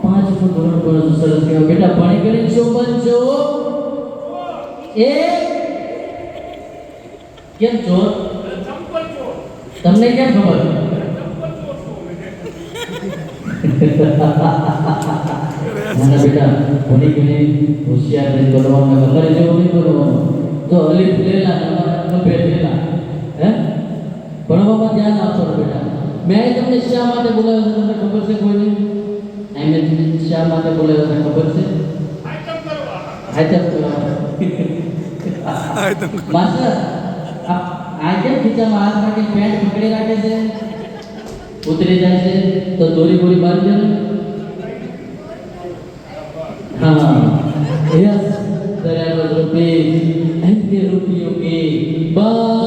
પાંચમું ધોરણ ભણો છો, સરસ કહેવાય. બેટા ભણી ગણી શું બનશો? એ કેમ છો? તમને કેમ ખબર? ના બેટા ભણી ગણી હોશિયાર નહીં બનવાનું, અમારે જેવું નહીં બનવાનું. જો અલીફ લેલા તમારા ખભે લેલા, હે ભણવામાં ધ્યાન આપો બેટા. મેં તમને શા માટે બોલાવ્યો છે તમને ખબર છે કોઈને? એમ શા માટે બોલાવ્યો છે ખબર છે? આઈટમ કરવા. માસ્ટર આ કેમ ખીચામાં હાથ રાખી પેન્ટ પકડી રાખે છે? ઉતરી જાય છે તો દોરી બોરી બાંધી દે. हाँ यस ₹80 के रुपयों के बाद